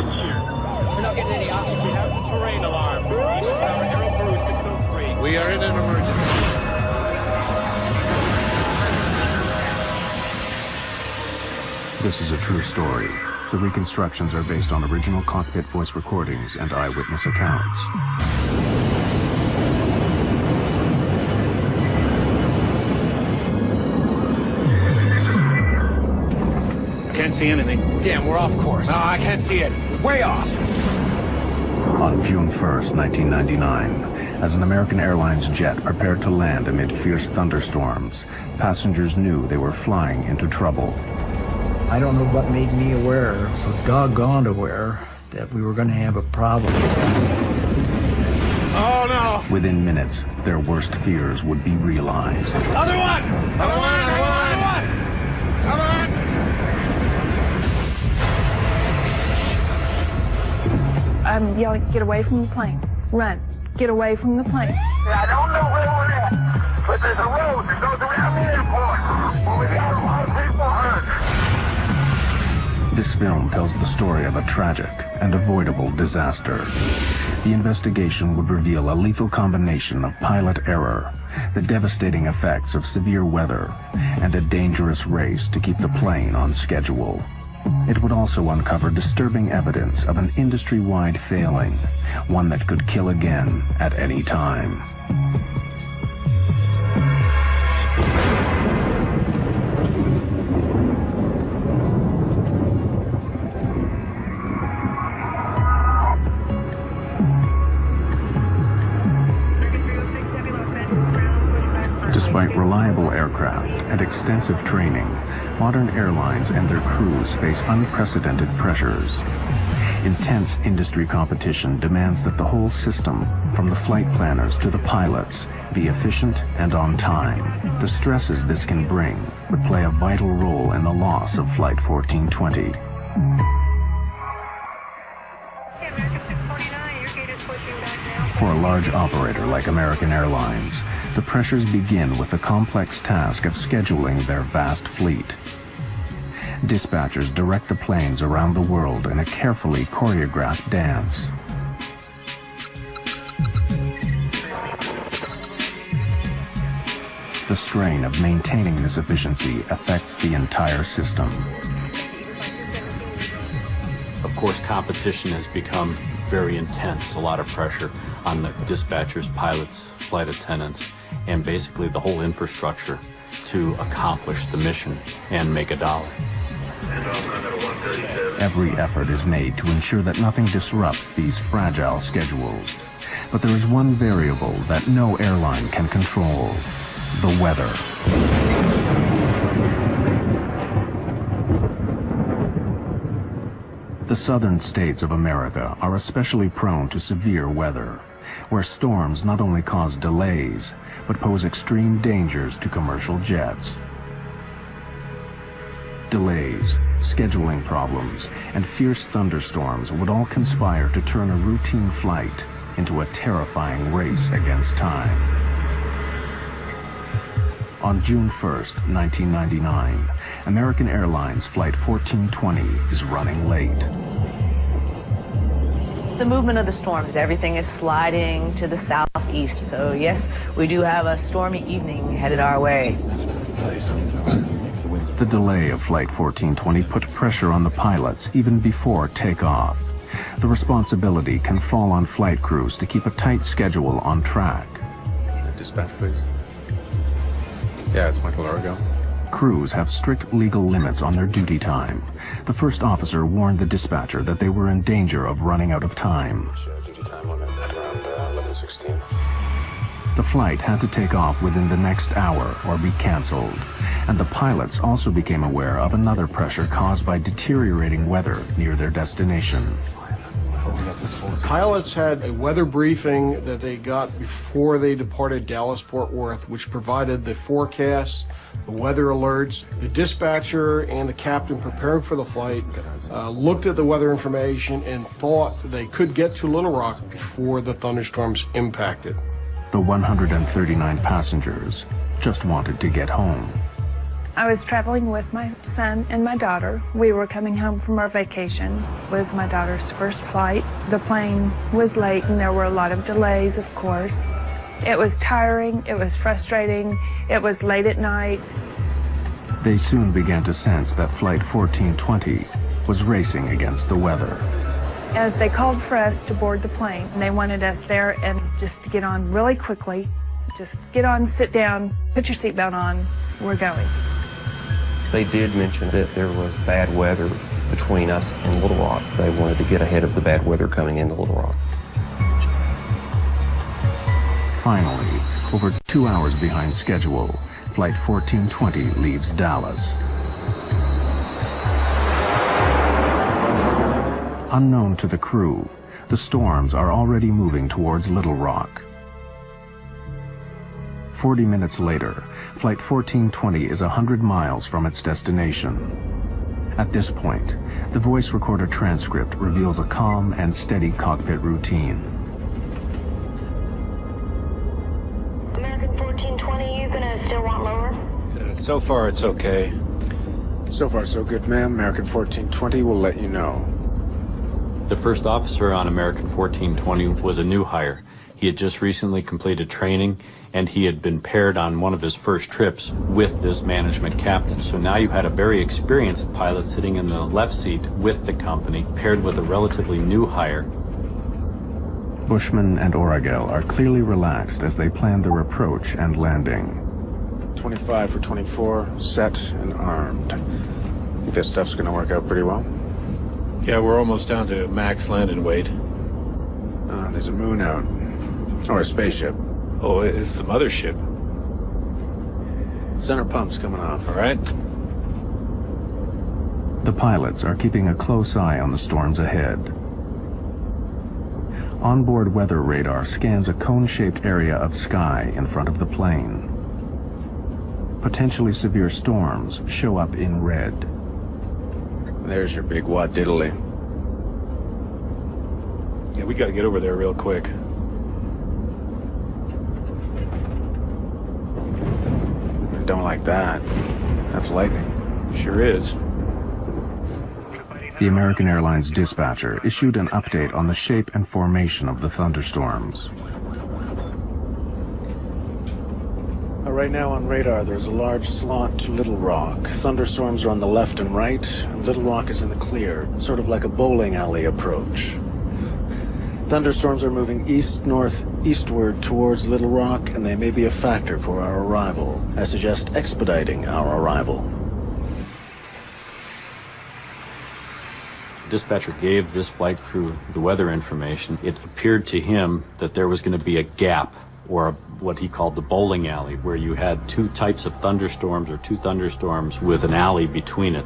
We're not getting any oxygen. We have a terrain alarm. Aero Peru 603. We are in an emergency. This is a true story. The reconstructions are based on original cockpit voice recordings and eyewitness accounts. Can't see anything. Damn, we're off course. No, I can't see it. Way off. On June 1st, 1999, as an American Airlines jet prepared to land amid fierce thunderstorms, passengers knew they were flying into trouble. I don't know what made me aware, so doggone aware, that we were going to have a problem. Oh, no! Within minutes, their worst fears would be realized. Other one! Other one! Other one! Other one! I'm yelling, get away from the plane. Run. Get away from the plane. I don't know where we're at, but there's a road that goes around the airport. Well, we got a lot of people hurt. This film tells the story of a tragic and avoidable disaster. The investigation would reveal a lethal combination of pilot error, the devastating effects of severe weather, and a dangerous race to keep the plane on schedule. It would also uncover disturbing evidence of an industry-wide failing, one that could kill again at any time. Despite reliable aircraft and extensive training, modern airlines and their crews face unprecedented pressures. Intense industry competition demands that the whole system, from the flight planners to the pilots, be efficient and on time. The stresses this can bring would play a vital role in the loss of Flight 1420. For a large operator like American Airlines, the pressures begin with the complex task of scheduling their vast fleet. Dispatchers direct the planes around the world in a carefully choreographed dance. The strain of maintaining this efficiency affects the entire system. Of course, competition has become very intense, a lot of pressure on the dispatchers, pilots, flight attendants, and basically the whole infrastructure to accomplish the mission and make a dollar. Every effort is made to ensure that nothing disrupts these fragile schedules. But there is one variable that no airline can control: the weather. The southern states of America are especially prone to severe weather, where storms not only cause delays, but pose extreme dangers to commercial jets. Delays, scheduling problems, and fierce thunderstorms would all conspire to turn a routine flight into a terrifying race against time. On June 1st, 1999, American Airlines Flight 1420 is running late. The movement of the storms, everything is sliding to the southeast. So yes, we do have a stormy evening headed our way. The delay of Flight 1420 put pressure on the pilots even before takeoff. The responsibility can fall on flight crews to keep a tight schedule on track. Dispatch, please. Yeah, it's Michael Argo. Crews have strict legal limits on their duty time. The first officer warned the dispatcher that they were in danger of running out of time. Duty time limit at around 11:16. The flight had to take off within the next hour or be canceled. And the pilots also became aware of another pressure caused by deteriorating weather near their destination. Pilots had a weather briefing that they got before they departed Dallas-Fort Worth, which provided the forecasts, the weather alerts. The dispatcher and the captain preparing for the flight looked at the weather information and thought they could get to Little Rock before the thunderstorms impacted. The 139 passengers just wanted to get home. I was traveling with my son and my daughter. We were coming home from our vacation. It was my daughter's first flight. The plane was late and there were a lot of delays, of course. It was tiring, it was frustrating, it was late at night. They soon began to sense that Flight 1420 was racing against the weather. As they called for us to board the plane, they wanted us there and just to get on really quickly. Just get on, sit down, put your seatbelt on, we're going. They did mention that there was bad weather between us and Little Rock. They wanted to get ahead of the bad weather coming into Little Rock. Finally, over 2 hours behind schedule, Flight 1420 leaves Dallas. Unknown to the crew, the storms are already moving towards Little Rock. 40 minutes later, Flight 1420 is 100 miles from its destination. At this point, the voice recorder transcript reveals a calm and steady cockpit routine. American 1420, you gonna still want lower? So far, it's okay. So far, so good, ma'am. American 1420 will let you know. The first officer on American 1420 was a new hire. He had just recently completed training, and he had been paired on one of his first trips with this management captain. So now you had a very experienced pilot sitting in the left seat with the company, paired with a relatively new hire. Bushman and Oragel are clearly relaxed as they plan their approach and landing. 25 for 24, set and armed. Think this stuff's gonna work out pretty well? Yeah, we're almost down to max landing weight. There's a moon out. Or a spaceship. Oh, it's the mothership. Center pump's coming off. All right. The pilots are keeping a close eye on the storms ahead. Onboard weather radar scans a cone-shaped area of sky in front of the plane. Potentially severe storms show up in red. There's your big wad diddly. Yeah, we gotta get over there real quick. Don't like that. That's lightning. Sure is. The American Airlines dispatcher issued an update on the shape and formation of the thunderstorms. Right now on radar, there's a large slot to Little Rock. Thunderstorms are on the left and right, and Little Rock is in the clear, sort of like a bowling alley approach. Thunderstorms are moving east-northeastward towards Little Rock, and they may be a factor for our arrival. I suggest expediting our arrival. Dispatcher gave this flight crew the weather information. It appeared to him that there was going to be a gap, or what he called the bowling alley, where you had two types of thunderstorms, or two thunderstorms with an alley between it,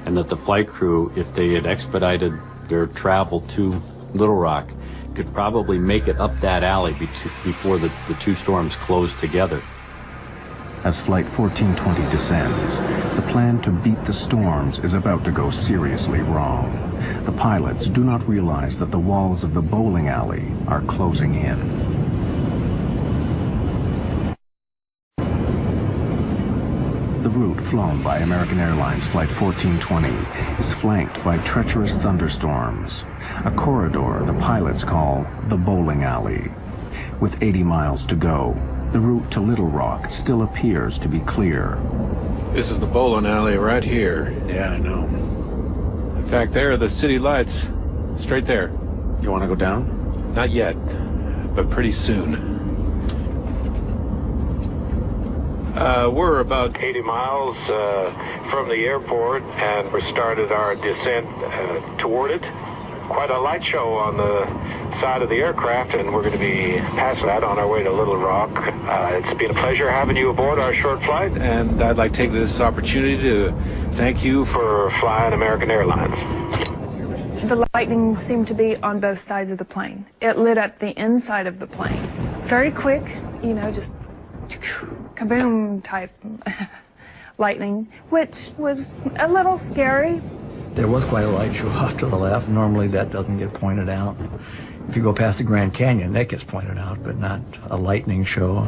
and that the flight crew, if they had expedited their travel to Little Rock, could probably make it up that alley before the two storms closed together. As Flight 1420 descends, the plan to beat the storms is about to go seriously wrong. The pilots do not realize that the walls of the bowling alley are closing in. The route flown by American Airlines Flight 1420 is flanked by treacherous thunderstorms, a corridor the pilots call the bowling alley. With 80 miles to go, the route to Little Rock still appears to be clear. This is the bowling alley right here. Yeah, I know. In fact, there are the city lights. Straight there. You want to go down? Not yet, but pretty soon. We're about 80 miles from the airport, and we started our descent toward it. Quite a light show on the side of the aircraft, and we're going to be past that on our way to Little Rock. It's been a pleasure having you aboard our short flight, and I'd like to take this opportunity to thank you for flying American Airlines. The lightning seemed to be on both sides of the plane. It lit up the inside of the plane. Very quick, you know, just kaboom type lightning, which was a little scary. There was quite a light show off to the left. Normally that doesn't get pointed out. If you go past the Grand Canyon, that gets pointed out, but not a lightning show.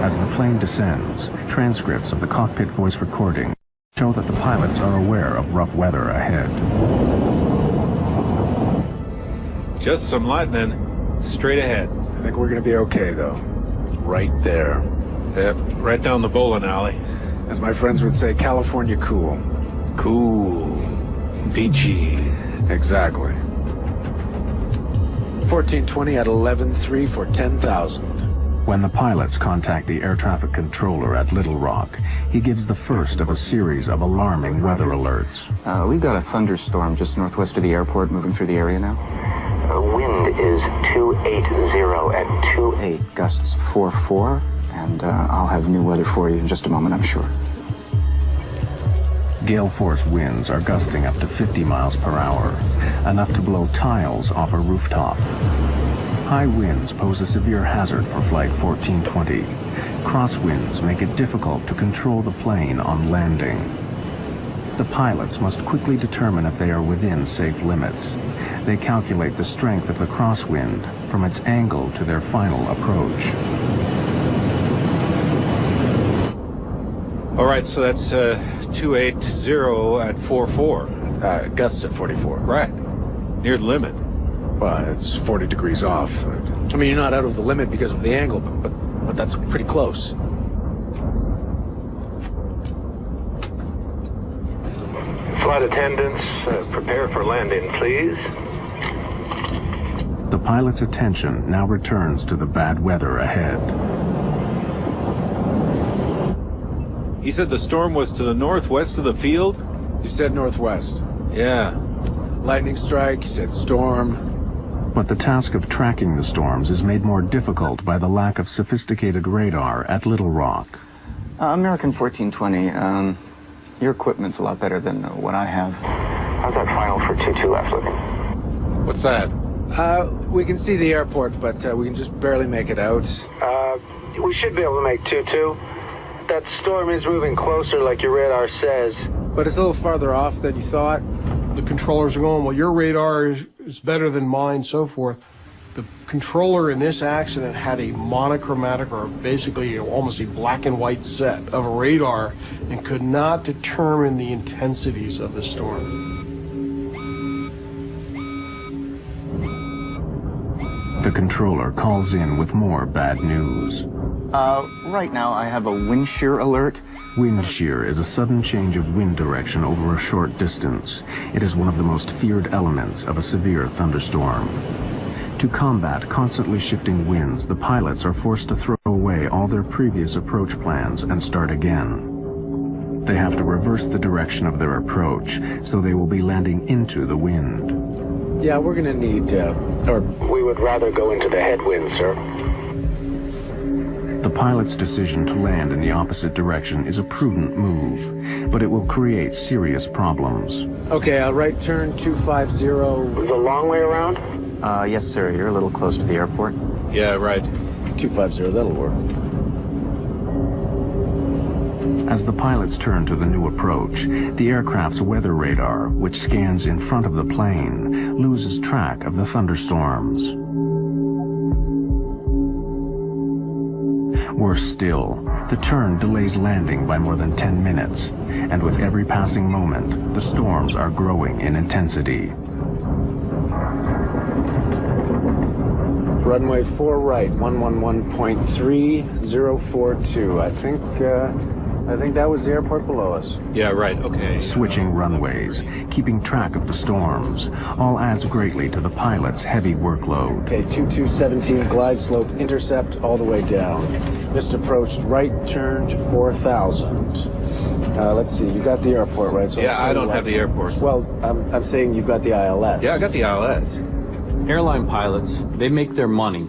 As the plane descends, transcripts of the cockpit voice recording show that the pilots are aware of rough weather ahead. Just some lightning straight ahead. I think we're gonna be okay, though. Right there. Yep, right down the bowling alley. As my friends would say, California cool. Cool. Peachy. Exactly. 1420 at 11.3 for 10,000. When the pilots contact the air traffic controller at Little Rock, he gives the first of a series of alarming weather alerts. We've got a thunderstorm just northwest of the airport moving through the area now. Wind is 280 at 2.8, gusts 4.4, and I'll have new weather for you in just a moment, I'm sure. Gale force winds are gusting up to 50 miles per hour, enough to blow tiles off a rooftop. High winds pose a severe hazard for Flight 1420. Crosswinds make it difficult to control the plane on landing. The pilots must quickly determine if they are within safe limits. They calculate the strength of the crosswind from its angle to their final approach. All right, so that's 280 at 4.4. Gusts at 44. Right. Near the limit. Well, it's 40 degrees off. I mean, you're not out of the limit because of the angle, but that's pretty close. Flight attendants, prepare for landing, please. The pilot's attention now returns to the bad weather ahead. He said the storm was to the northwest of the field? You said northwest. Yeah. Lightning strike, you said storm. But the task of tracking the storms is made more difficult by the lack of sophisticated radar at Little Rock. American 1420, your equipment's a lot better than what I have. How's that final for 22 left looking? What's that? We can see the airport, but we can just barely make it out. We should be able to make 22. That storm is moving closer like your radar says. But it's a little farther off than you thought. The controllers are going, well, your radar is better than mine, so forth. The controller in this accident had a monochromatic, or basically almost a black and white set of a radar, and could not determine the intensities of the storm. The controller calls in with more bad news. Right now I have a wind shear alert. Wind shear is a sudden change of wind direction over a short distance. It is one of the most feared elements of a severe thunderstorm. To combat constantly shifting winds, the pilots are forced to throw away all their previous approach plans and start again. They have to reverse the direction of their approach, so they will be landing into the wind. Yeah, we're gonna need, We would rather go into the headwind, sir. The pilot's decision to land in the opposite direction is a prudent move, but it will create serious problems. Okay, right turn 250. The long way around? Yes, sir. You're a little close to the airport. Yeah, right. 250, that'll work. As the pilots turn to the new approach, the aircraft's weather radar, which scans in front of the plane, loses track of the thunderstorms. Worse still, the turn delays landing by more than 10 minutes, and with every passing moment, the storms are growing in intensity. Runway 4 right, 111.3042. I think that was the airport below us. Yeah, right, okay. Switching runways, keeping track of the storms, all adds greatly to the pilot's heavy workload. Okay, 2217 glide slope intercept all the way down. Just approached right turn to 4000. Let's see, you got the airport, right? So yeah, I don't have the airport. Well, I'm saying you've got the ILS. Yeah, I got the ILS. Airline pilots, they make their money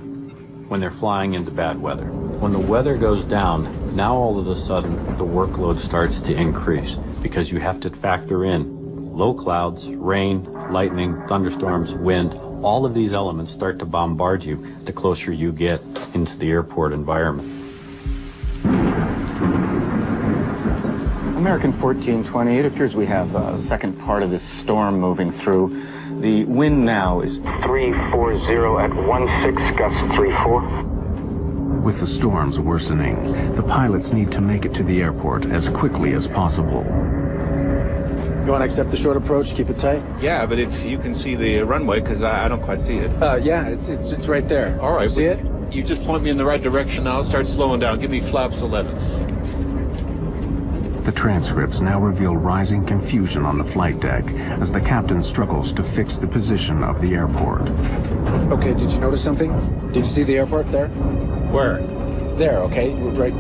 when they're flying into bad weather. When the weather goes down, now all of a sudden the workload starts to increase because you have to factor in low clouds, rain, lightning, thunderstorms, wind. All of these elements start to bombard you the closer you get into the airport environment. American 1420, it appears we have a second part of this storm moving through. The wind now is 340 at 16, gust 34. With the storms worsening, the pilots need to make it to the airport as quickly as possible. You want to accept the short approach? Keep it tight? Yeah, but if you can see the runway, because I don't quite see it. Yeah, it's right there. All right. You see it? You just point me in the right direction. I'll start slowing down. Give me flaps 11. The transcripts now reveal rising confusion on the flight deck as the captain struggles to fix the position of the airport. Okay, did you notice something? Did you see the airport there? Where? There, okay? Right.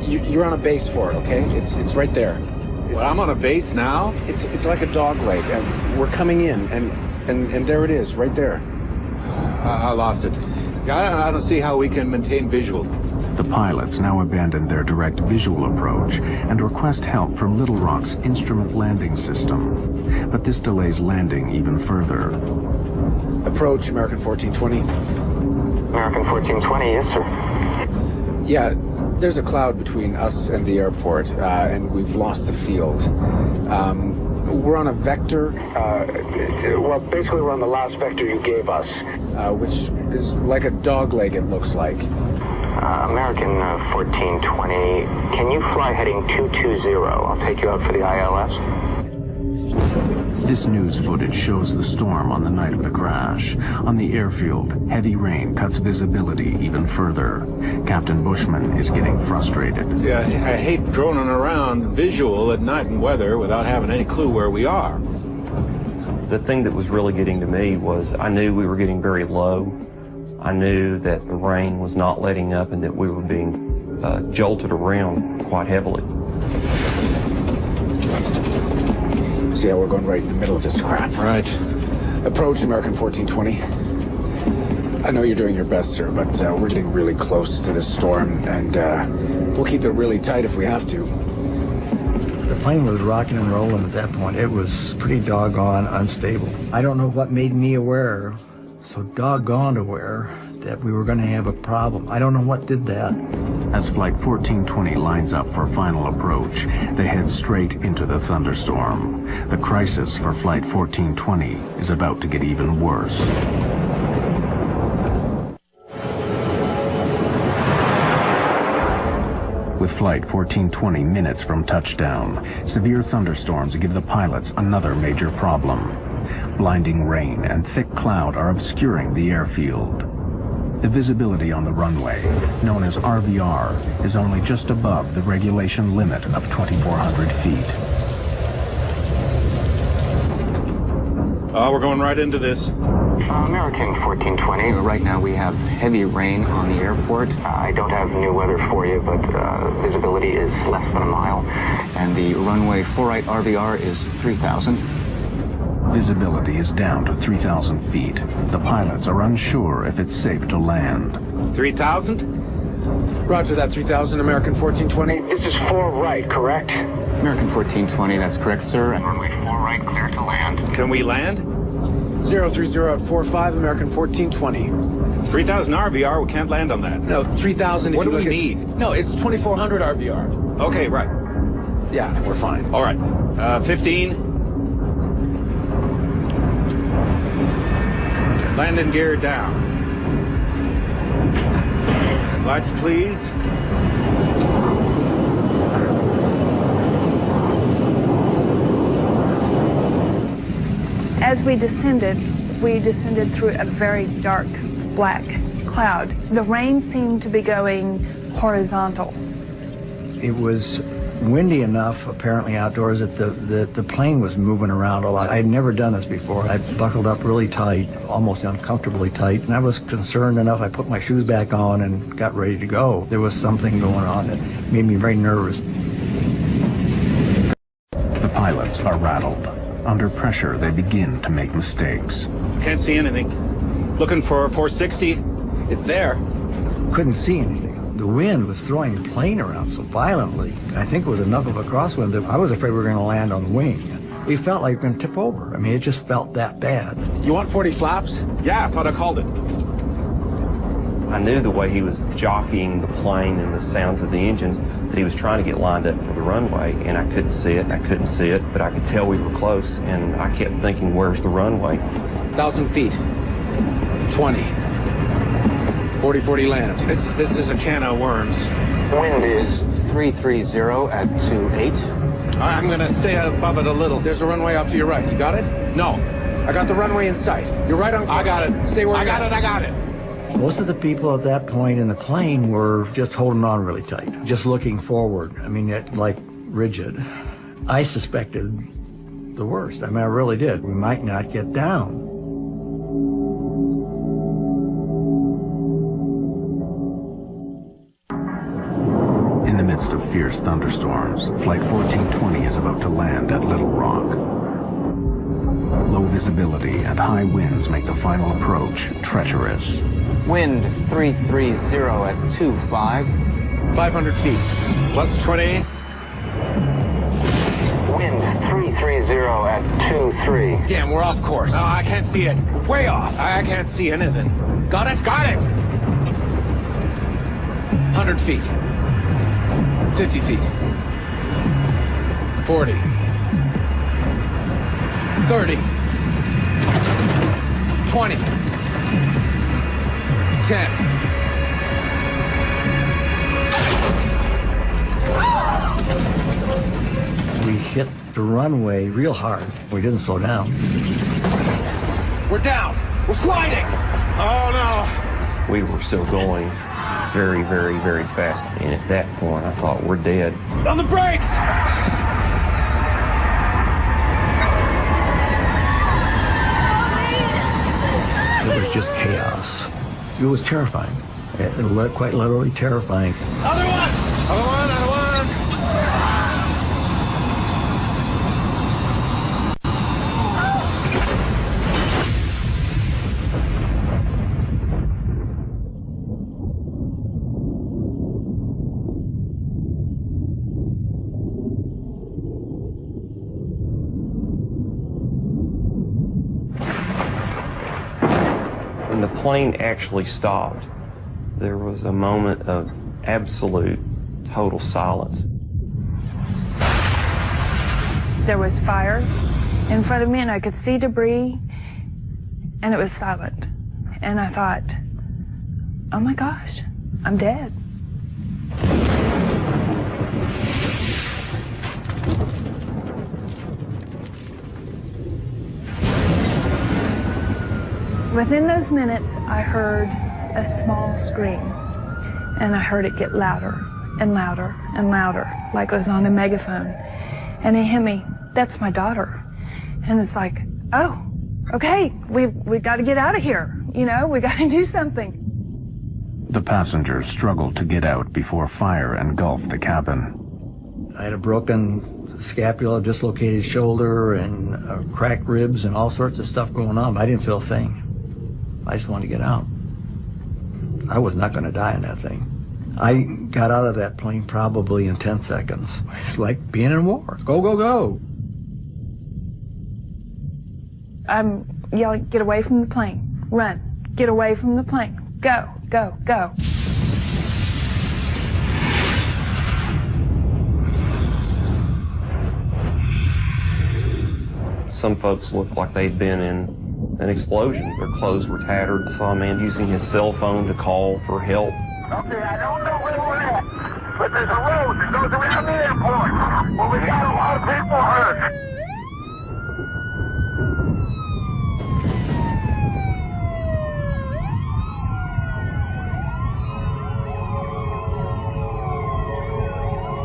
You're on a base for it, okay? It's right there. Well, I'm on a base now? It's like a dog leg. We're coming in, and there it is, right there. I lost it. I don't see how we can maintain visual. The pilots now abandon their direct visual approach and request help from Little Rock's instrument landing system. But this delays landing even further. Approach, American 1420. American 1420, yes, sir. Yeah, there's a cloud between us and the airport, and we've lost the field. We're on a vector. Well, basically we're on the last vector you gave us. Which is like a dog leg, it looks like. American 1420, can you fly heading 220? I'll take you out for the ILS. This news footage shows the storm on the night of the crash. On the airfield, heavy rain cuts visibility even further. Captain Bushman is getting frustrated. Yeah, I hate droning around visual at night and weather without having any clue where we are. The thing that was really getting to me was I knew we were getting very low. I knew that the rain was not letting up and that we were being jolted around quite heavily. See how we're going right in the middle of this crap? Right. Approach, American 1420. I know you're doing your best, sir, but we're getting really close to this storm, and we'll keep it really tight if we have to. The plane was rocking and rolling at that point. It was pretty doggone unstable. I don't know what made me aware, so doggone aware, that we were going to have a problem. I don't know what did that. As Flight 1420 lines up for final approach, they head straight into the thunderstorm. The crisis for Flight 1420 is about to get even worse. With Flight 1420 minutes from touchdown, severe thunderstorms give the pilots another major problem. Blinding rain and thick cloud are obscuring the airfield. The visibility on the runway, known as RVR, is only just above the regulation limit of 2,400 feet. We're going right into this. American 1420. Right now we have heavy rain on the airport. I don't have new weather for you, but visibility is less than a mile. And the runway 4-right RVR is 3,000. Visibility is down to 3,000 feet. The pilots are unsure if it's safe to land. 3,000? Roger that, 3,000, American 1420. This is 4 right, correct? American 1420, that's correct, sir. And runway 4 right, clear to land. Can we land? 030 at 45, American 1420. 3,000 RVR, we can't land on that. No, 3,000 if What you do we look need? No, it's 2,400 RVR. Okay, right. Yeah, we're fine. All right. 15. Landing gear down. Lights, please. As we descended through a very dark black cloud. The rain seemed to be going horizontal. It was windy enough, apparently outdoors, that the plane was moving around a lot. I'd never done this before. I buckled up really tight, almost uncomfortably tight, and I was concerned enough. I put my shoes back on and got ready to go. There was something going on that made me very nervous. The pilots are rattled. Under pressure, they begin to make mistakes. Can't see anything. Looking for 460. It's there. Couldn't see anything. The wind was throwing the plane around so violently. I think it was enough of a crosswind that I was afraid we were going to land on the wing. We felt like we were going to tip over. I mean, it just felt that bad. You want 40 flaps? Yeah, I thought I called it. I knew the way he was jockeying the plane and the sounds of the engines that he was trying to get lined up for the runway, and I couldn't see it, but I could tell we were close, and I kept thinking, where's the runway? 1,000 feet. 20. 40-40 land. This is a can of worms. Wind is 330 at 28. I'm gonna stay above it a little. There's a runway off to your right. You got it? No. I got the runway in sight. You're right on course. I got it. Stay where I you're got at. it. I got it. Most of the people at that point in the plane were just holding on really tight, just looking forward. I mean, like rigid. I suspected the worst. I mean, I really did. We might not get down. In the midst of fierce thunderstorms, Flight 1420 is about to land at Little Rock. Low visibility and high winds make the final approach treacherous. Wind 330 at 25. 500 feet. Plus 20. Wind 330 at 23. Damn, we're off course. No, I can't see it. Way off. I can't see anything. Got it? Got it! 100 feet. 50 feet. 40. 30. 20. 10. We hit the runway real hard. We didn't slow down. We're down. We're sliding. Oh, no. We were still going very, very, very fast. And at that point, I thought, we're dead. On the brakes! It was just chaos. It was terrifying. Quite literally terrifying. Other one! Other one, other one. When the plane actually stopped, there was a moment of absolute, total silence. There was fire in front of me, and I could see debris, and it was silent. And I thought, oh my gosh, I'm dead. Within those minutes, I heard a small scream, and I heard it get louder and louder and louder, like it was on a megaphone. And it hit me, that's my daughter. And it's like, oh, okay, we got to get out of here. You know, we got to do something. The passengers struggled to get out before fire engulfed the cabin. I had a broken scapula, dislocated shoulder, and cracked ribs, and all sorts of stuff going on. But I didn't feel a thing. I just wanted to get out. I was not going to die in that thing. I got out of that plane probably in 10 seconds. It's like being in war. Go, go, go. I'm yelling, get away from the plane. Run. Get away from the plane. Go, go, go. Some folks looked like they'd been in an explosion. Their clothes were tattered. I saw a man using his cell phone to call for help. Okay, I don't know where we're at, but there's a road that goes around the airport. Well, we got a lot of people hurt.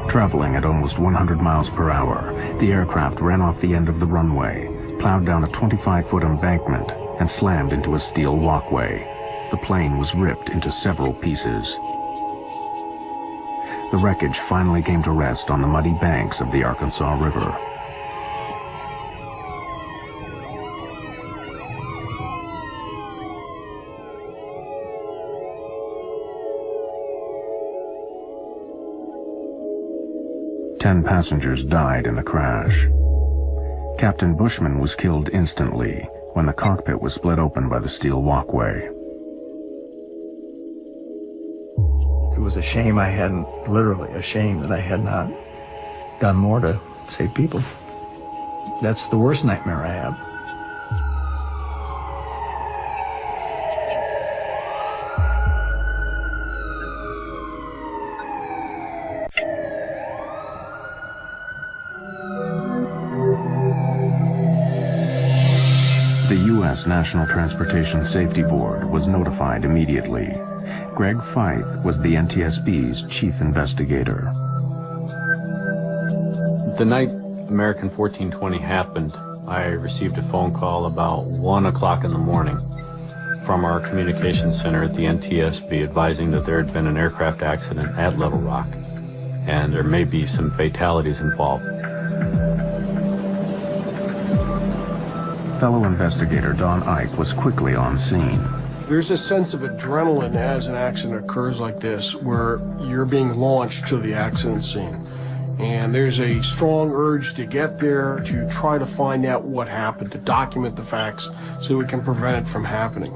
Traveling at almost 100 miles per hour, the aircraft ran off the end of the runway, plowed down a 25-foot embankment, and slammed into a steel walkway. The plane was ripped into several pieces. The wreckage finally came to rest on the muddy banks of the Arkansas River. Ten passengers died in the crash. Captain Bushman was killed instantly when the cockpit was split open by the steel walkway. It was a shame I hadn't, literally a shame that I had not done more to save people. That's the worst nightmare I have. The U.S. National Transportation Safety Board was notified immediately. Greg Fife was the NTSB's chief investigator. The night American 1420 happened, I received a phone call about 1 o'clock in the morning from our communications center at the NTSB advising that there had been an aircraft accident at Little Rock and there may be some fatalities involved. Fellow investigator Don Ike was quickly on scene. There's a sense of adrenaline as an accident occurs like this, where you're being launched to the accident scene. And there's a strong urge to get there, to try to find out what happened, to document the facts so we can prevent it from happening.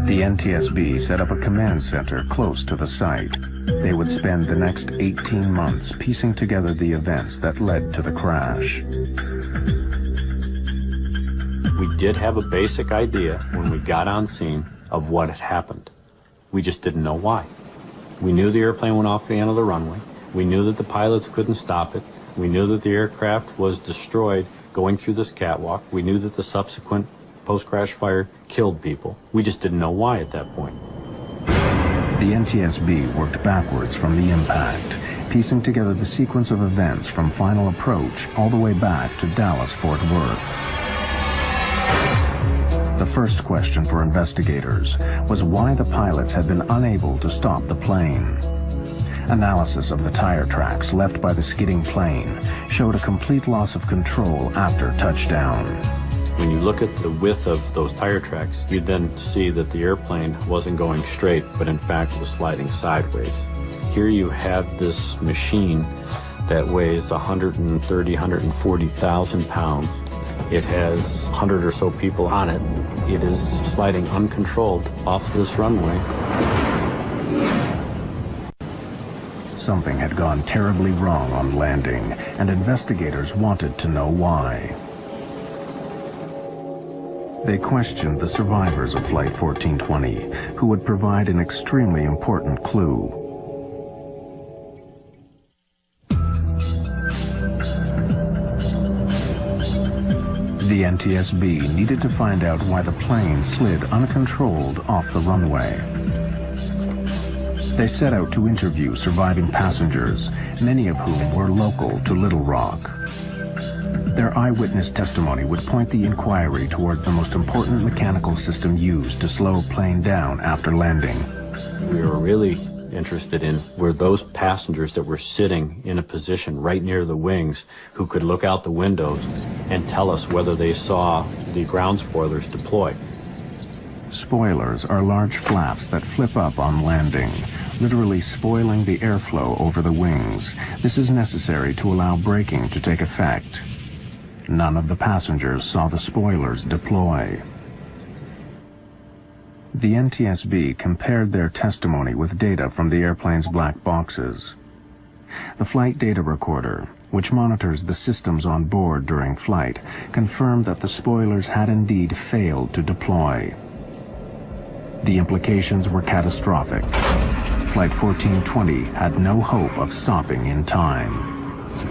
The NTSB set up a command center close to the site. They would spend the next 18 months piecing together the events that led to the crash. We did have a basic idea when we got on scene of what had happened. We just didn't know why. We knew the airplane went off the end of the runway. We knew that the pilots couldn't stop it. We knew that the aircraft was destroyed going through this catwalk. We knew that the subsequent post-crash fire killed people. We just didn't know why at that point. The NTSB worked backwards from the impact, piecing together the sequence of events from final approach all the way back to Dallas-Fort Worth. The first question for investigators was why the pilots had been unable to stop the plane. Analysis of the tire tracks left by the skidding plane showed a complete loss of control after touchdown. When you look at the width of those tire tracks, you then see that the airplane wasn't going straight, but in fact was sliding sideways. Here you have this machine that weighs 130, 140,000 pounds. It has 100 or so people on it. It is sliding uncontrolled off this runway. Something had gone terribly wrong on landing, and investigators wanted to know why. They questioned the survivors of Flight 1420, who would provide an extremely important clue. The NTSB needed to find out why the plane slid uncontrolled off the runway. They set out to interview surviving passengers, many of whom were local to Little Rock. Their eyewitness testimony would point the inquiry towards the most important mechanical system used to slow a plane down after landing. We were really interested in were those passengers that were sitting in a position right near the wings who could look out the windows and tell us whether they saw the ground spoilers deploy. Spoilers are large flaps that flip up on landing, literally spoiling the airflow over the wings. This is necessary to allow braking to take effect. None of the passengers saw the spoilers deploy. The NTSB compared their testimony with data from the airplane's black boxes. The flight data recorder, which monitors the systems on board during flight, confirmed that the spoilers had indeed failed to deploy. The implications were catastrophic. Flight 1420 had no hope of stopping in time.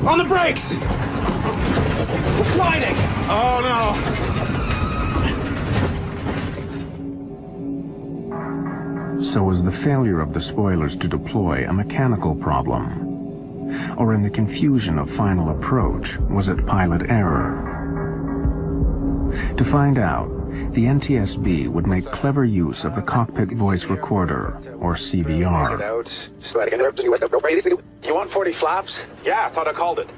On the brakes! We're sliding! Oh no! So was the failure of the spoilers to deploy a mechanical problem? Or in the confusion of final approach, was it pilot error? To find out, the NTSB would make clever use of the cockpit voice recorder, or CVR. You want 40 flaps? Yeah, I thought I called it.